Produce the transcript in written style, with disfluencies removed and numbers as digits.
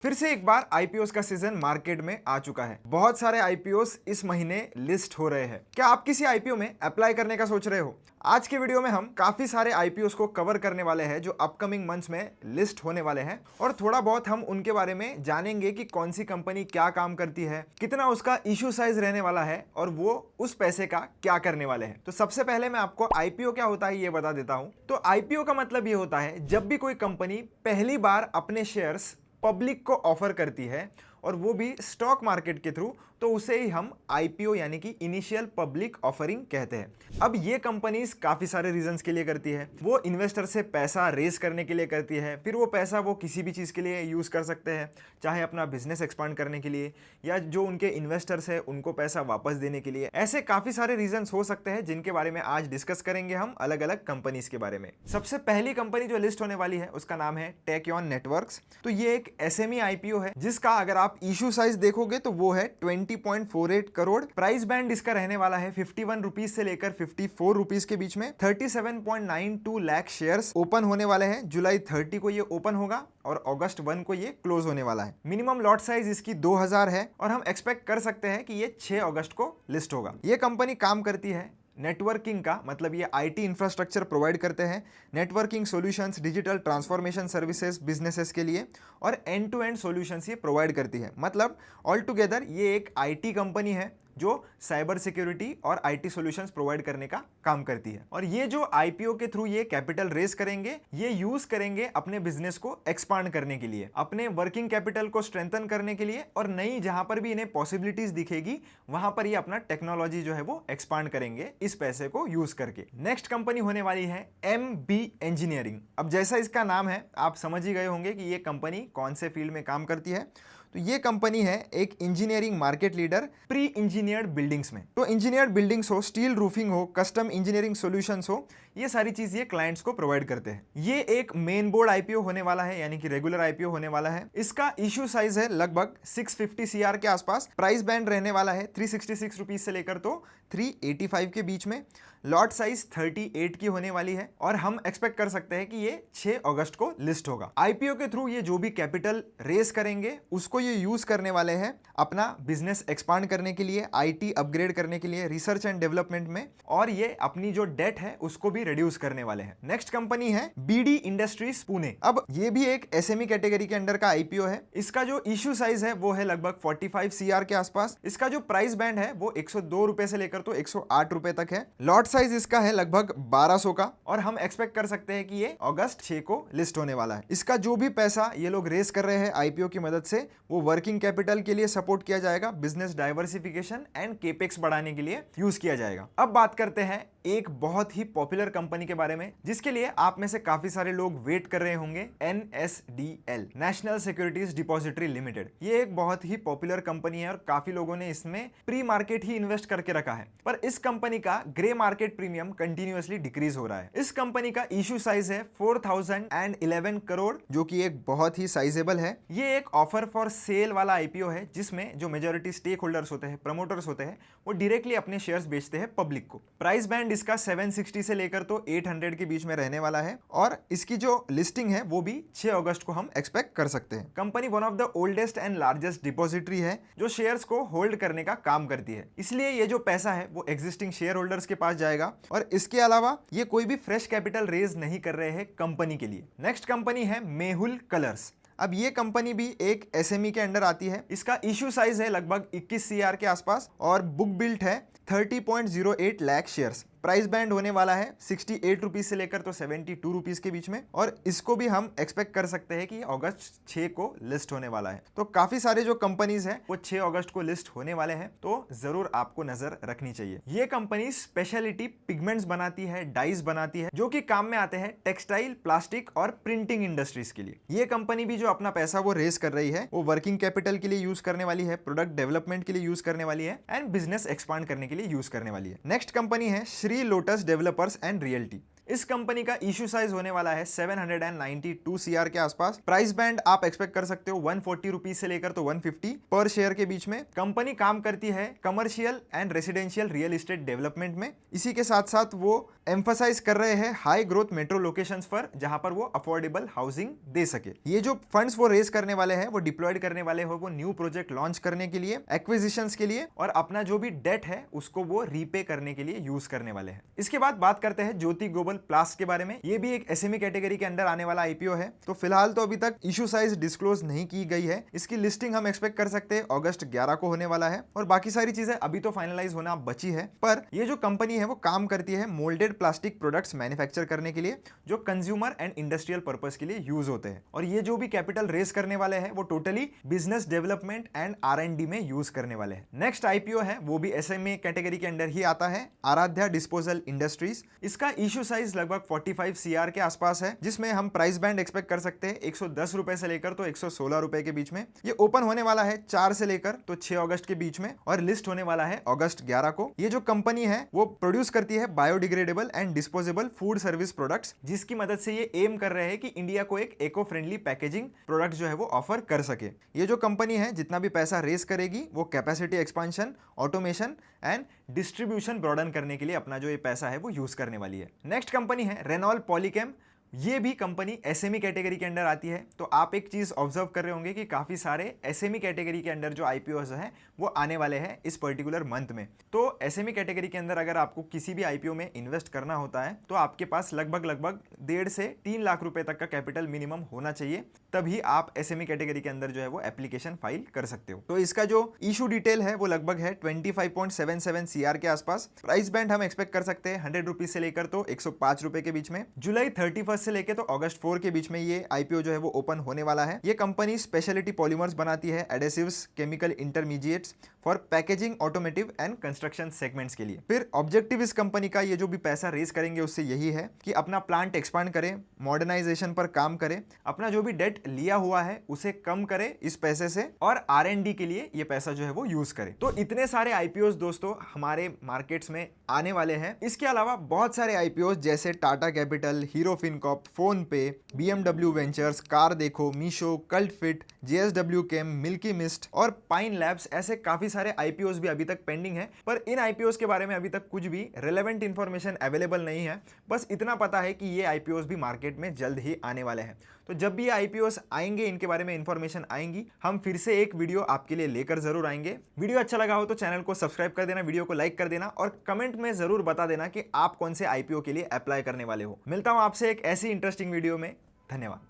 फिर से एक बार आईपीओस का सीजन मार्केट में आ चुका है। बहुत सारे आईपीओस इस महीने लिस्ट हो रहे हैं। क्या आप किसी आईपीओ में अप्लाई करने का सोच रहे हो? आज के वीडियो में हम काफी सारे आईपीओस को कवर करने वाले हैं जो अपकमिंग मंथ्स में लिस्ट होने वाले हैं, और थोड़ा बहुत हम उनके बारे में जानेंगे कि कौन सी कंपनी क्या काम करती है, कितना उसका इशू साइज रहने वाला है और वो उस पैसे का क्या करने वाले हैं। तो सबसे पहले मैं आपको आईपीओ क्या होता है ये बता देता हूं। तो आईपीओ का मतलब ये होता है जब भी कोई कंपनी पहली बार अपने शेयर्स पब्लिक को ऑफर करती है, और वो भी स्टॉक मार्केट के थ्रू, तो उसे ही हम आईपीओ यानी कि इनिशियल पब्लिक ऑफरिंग कहते हैं। अब ये कंपनीज काफी सारे रीजंस के लिए करती है। वो इन्वेस्टर से पैसा रेज करने के लिए करती है, फिर वो पैसा वो किसी भी चीज के लिए यूज कर सकते हैं, चाहे अपना बिजनेस एक्सपांड करने के लिए या जो उनके इन्वेस्टर्स है उनको पैसा वापस देने के लिए। ऐसे काफी सारे रीजंस हो सकते हैं जिनके बारे में आज डिस्कस करेंगे हम अलग अलग कंपनीज के बारे में। सबसे पहली कंपनी जो लिस्ट होने वाली है उसका नाम है टेक्योन नेटवर्क्स। तो ये एक एसएमई आईपीओ है जिसका अगर आप इशू साइज देखोगे तो वो है 20.48 करोड़। प्राइस बैंड इसका रहने वाला है 51 रुपीज से लेकर 54 रुपीज के बीच में। 37.92 लाख शेयर्स ओपन होने वाले हैं। जुलाई 30 को ये ओपन होगा और अगस्त 1 को ये क्लोज होने वाला है। मिनिमम लॉट साइज इसकी 2000 है और हम एक्सपेक्ट कर सकते हैं कि ये 6 अगस्त को लिस्ट होगा। ये कंपनी काम करती है नेटवर्किंग का, मतलब ये आईटी इंफ्रास्ट्रक्चर प्रोवाइड करते हैं, networking solutions, digital transformation services businesses के लिए, और एंड टू एंड सॉल्यूशंस ये प्रोवाइड करती है। मतलब ऑल टुगेदर ये एक आईटी कंपनी है जो साइबर सिक्योरिटी और आईटी सॉल्यूशंस प्रोवाइड करने का काम करती है। और ये जो आईपीओ के थ्रू ये कैपिटल रेज करेंगे, ये यूज करेंगे अपने बिजनेस को एक्सपांड करने के लिए, अपने वर्किंग कैपिटल को स्ट्रेंथन करने के लिए, और नई जहां पर भी इन्हें पॉसिबिलिटीज दिखेगी वहां पर ये अपना टेक्नोलॉजी जो है वो एक्सपांड करेंगे इस पैसे को यूज करके। नेक्स्ट कंपनी होने वाली है एमबी इंजीनियरिंग। अब जैसा इसका नाम है आप समझ ही गए होंगे कि ये कंपनी कौन से फील्ड में काम करती है। तो ये कंपनी है एक engineering market leader pre engineered buildings में। तो इंजीनियर्ड बिल्डिंग्स हो, स्टील रूफिंग हो, कस्टम इंजीनियरिंग सॉल्यूशंस हो, ये सारी चीज ये क्लाइंट्स को प्रोवाइड करते हैं। ये एक मेन बोर्ड आईपीओ होने वाला है, यानी कि रेगुलर आईपीओ होने वाला है। इसका इशू साइज है लगभग 650 सीआर के आसपास। प्राइस बैंड रहने वाला है 366 रुपीज से लेकर तो 385 के बीच में। लॉट साइज 38 की होने वाली है और हम एक्सपेक्ट कर सकते हैं कि ये 6 अगस्त को लिस्ट होगा। आईपीओ के थ्रू ये जो भी कैपिटल रेस करेंगे उसको ये यूज करने वाले हैं अपना बिजनेस एक्सपांड करने के लिए, आईटी अपग्रेड करने के लिए, रिसर्च एंड डेवलपमेंट में, और ये अपनी जो डेट है उसको भी रिड्यूस करने वाले हैं। नेक्स्ट कंपनी है बीडी इंडस्ट्रीज पुणे। अब ये भी एक एसएमई कैटेगरी के अंडर का आईपीओ है। इसका जो इशू साइज है वो है लगभग 45 सीआर के आसपास। इसका जो प्राइस बैंड है वो 102 रुपए से लेकर तो 108 रुपए तक है। लॉट साइज इसका है लगभग 1200 का, और हम एक्सपेक्ट कर सकते हैं कि ये अगस्त 6 को लिस्ट होने वाला है। इसका जो भी पैसा ये लोग रेस कर रहे हैं आईपीओ की मदद से, वो वर्किंग कैपिटल के लिए सपोर्ट किया जाएगा, बिजनेस डाइवर्सिफिकेशन एंड केपेक्स बढ़ाने के लिए यूज किया जाएगा। अब बात करते हैं एक बहुत ही पॉपुलर कंपनी के बारे में जिसके लिए आप में से काफी सारे लोग वेट कर रहे होंगे। NSDL, national securities depository limited. ये एक बहुत ही पॉपुलर कंपनी है और काफी लोगों ने इसमें प्री मार्केट ही इन्वेस्ट करके रखा है, पर इस कंपनी का grey market premium continuously decrease हो रहा है। इस कंपनी का इशू साइज है 4011 करोड़, जो कि एक बहुत ही साइजेबल है। ये एक ऑफर फॉर सेल वाला आईपीओ है जिसमें जो मेजॉरिटी स्टेक होल्डर्स होते हैं, प्रमोटर्स होते हैं, वो डायरेक्टली अपने शेयर्स बेचते हैं पब्लिक को। प्राइस बैंड इसका 760 से लेकर तो 800 के बीच में रहने वाला है, और इसकी जो लिस्टिंग है वो भी 6 अगस्त को हम एक्सपेक्ट कर सकते हैं। Company one of the oldest and largest depository है जो शेयर्स को होल्ड करने का काम करती है, इसलिए ये जो पैसा है वो एग्जिस्टिंग शेयर होल्डर्स के पास जाएगा, और इसके अलावा ये कोई भी फ्रेश कैपिटल रेज नहीं कर रहे हैं कंपनी के लिए। नेक्स्ट कंपनी है मेहुल कलर्स। अब ये कंपनी भी एक एसएमई के अंडर आती है। इसका इशू साइज है लगभग 21 सीआर के आसपास और बुक बिल्ट है 30.08 लाख शेयर्स। प्राइस बैंड होने वाला है 68 रुपीज से लेकर तो 72 रुपीज के बीच में, और इसको भी हम एक्सपेक्ट कर सकते हैं कि अगस्त 6 को लिस्ट होने वाला है। तो काफी सारे जो कंपनीज हैं वो 6 अगस्त को लिस्ट होने वाले हैं, तो जरूर आपको नजर रखनी चाहिए। ये कंपनी स्पेशलिटी पिगमेंट्स बनाती है, डाइज बनाती है, जो कि काम में आते हैं टेक्सटाइल, प्लास्टिक और प्रिंटिंग इंडस्ट्रीज के लिए। ये कंपनी भी जो अपना पैसा वो रेस कर रही है वो वर्किंग कैपिटल के लिए यूज करने वाली है, प्रोडक्ट डेवलपमेंट के लिए यूज करने वाली है, एंड बिजनेस एक्सपांड करने के लिए यूज करने वाली है। नेक्स्ट कंपनी है Shri lotus developers and realty. इस कंपनी का इशू साइज होने वाला है 792 सीआर के आसपास। प्राइस बैंड आप एक्सपेक्ट कर सकते हो 140 रुपीज से लेकर तो 150 पर शेयर के बीच में। कंपनी काम करती है commercial and residential real estate development में। इसी के साथ साथ वो एम्फसाइज कर रहे हैं हाई ग्रोथ मेट्रो लोकेशंस पर, जहां पर वो अफोर्डेबल हाउसिंग दे सके। ये जो फंड्स वो रेज करने वाले हैं, वो डिप्लॉयड करने वाले हैं वो न्यू प्रोजेक्ट लॉन्च करने के लिए, एक्विजिशंस के लिए, और अपना जो भी डेट है उसको वो रीपे करने के लिए यूज करने वाले हैं। इसके बाद बात करते हैं ज्योति ग्लोबल प्लास्ट के बारे में। ये भी एक एसएमई कैटेगरी के अंदर आने वाला आईपीओ है। तो फिलहाल तो अभी तक इशू साइज डिस्क्लोज नहीं की गई है। इसकी लिस्टिंग हम एक्सपेक्ट कर सकते हैं अगस्त 11 को होने वाला है, और बाकी सारी चीजें अभी तो फाइनलाइज होना बची है। पर ये जो कंपनी है वो काम करती है मोल्डेड प्लास्टिक प्रोडक्ट्स मैन्युफैक्चर करने के लिए, जो कंज्यूमर एंड इंडस्ट्रियल पर्पस के लिए यूज होते हैं। और ये जो भी कैपिटल रेस करने वाले हैं वो totally business development and R&D में यूज करने वाले हैं। नेक्स्ट आईपीओ है वो भी एसएमई कैटेगरी के अंदर ही आता है, आराध्या डिस्पोजल इंडस्ट्रीज। इसका इशू साइज लगभग 45 सीआर के आसपास है, जिसमें हम प्राइस बैंड एक्सपेक्ट कर सकते हैं 110 रुपए से लेकर तो 116 रुपए के बीच में। ये ओपन होने वाला है 4 से लेकर तो 6 अगस्त के बीच में, और लिस्ट होने वाला है अगस्त 11 को। ये जो कंपनी है वो प्रोड्यूस करती है biodegradable and disposable food service products, जिसकी मदद से ये एम कर रहे हैं कि इंडिया को एक इको फ्रेंडली पैकेजिंग प्रोडक्ट जो है वो ऑफर कर सके। ये जो कंपनी है जितना भी पैसा रेस करेगी वो capacity expansion, automation and distribution broaden करने के लिए अपना जो ये पैसा है वो यूज करने वाली है। नेक्स्ट कंपनी है रेनॉल्ट पॉलीकेम। ये भी कंपनी एसएमई कैटेगरी के अंडर आती है। तो आप एक चीज ऑब्जर्व कर रहे होंगे कि काफी सारे एसएमई कैटेगरी के अंडर जो आईपीओस हैं वो आने वाले हैं इस पर्टिकुलर मंथ में। तो एसएमई कैटेगरी के अंदर अगर आपको किसी भी आईपीओ में इन्वेस्ट करना होता है तो आपके पास लगभग 1.5 से 3 लाख रुपए तक का कैपिटल मिनिमम होना चाहिए, तभी आप एसएमई कैटेगरी के अंदर जो है वो एप्लीकेशन फाइल कर सकते हो। तो इसका जो इशू डिटेल है वो लगभग है 25.77 सीआर के आसपास। प्राइस बैंड हम एक्सपेक्ट कर सकते हैं 100 रुपीज से लेकर तो 105 रुपए के बीच में। जुलाई 31 से लेके तो अगस्त 4 के बीच में ये आईपीओ जो है वो ओपन होने वाला है। ये कंपनी स्पेशलिटी पॉलीमर्स बनाती है, adhesives, chemical intermediates for packaging, automotive and construction segments के लिए। फिर ऑब्जेक्टिव इस कंपनी का ये जो भी पैसा रेज करेंगे उससे यही है कि अपना प्लांट एक्सपांड करें, मॉडर्नाइजेशन पर काम करें, अपना जो भी डेट लिया हुआ है उसे कम करे इस पैसे से, और R&D के लिए ये पैसा जो है वो यूज करे। तो इतने सारे आईपीओस दोस्तों हमारे मार्केट्स में आने वाले हैं। इसके अलावा बहुत सारे आईपीओस जैसे Tata capital, hero Fincorp, phone पे, BMW वेंचर्स, कार देखो, मीशो, कल्ट फिट, JSW केम, मिल्की मिस्ट और पाइन लैब्स, ऐसे काफी सारे आईपीओस भी अभी तक पेंडिंग है। पर इन आईपीओस के बारे में अभी तक कुछ भी रेलेवेंट इंफॉर्मेशन अवेलेबल नहीं है। बस इतना पता है कि ये आईपीओस भी मार्केट में जल्द ही आने वाले हैं। तो जब भी ये आईपीओस आएंगे, इनके बारे में इंफॉर्मेशन आएंगी, हम फिर से एक वीडियो आपके लिए लेकर जरूर आएंगे। वीडियो अच्छा लगा हो तो चैनल को सब्सक्राइब कर देना, वीडियो को लाइक कर देना, और कमेंट में जरूर बता देना कि आप कौन से आईपीओ के लिए अप्लाई करने वाले हो। मिलता हूं आपसे एक ऐसी इंटरेस्टिंग वीडियो में। धन्यवाद।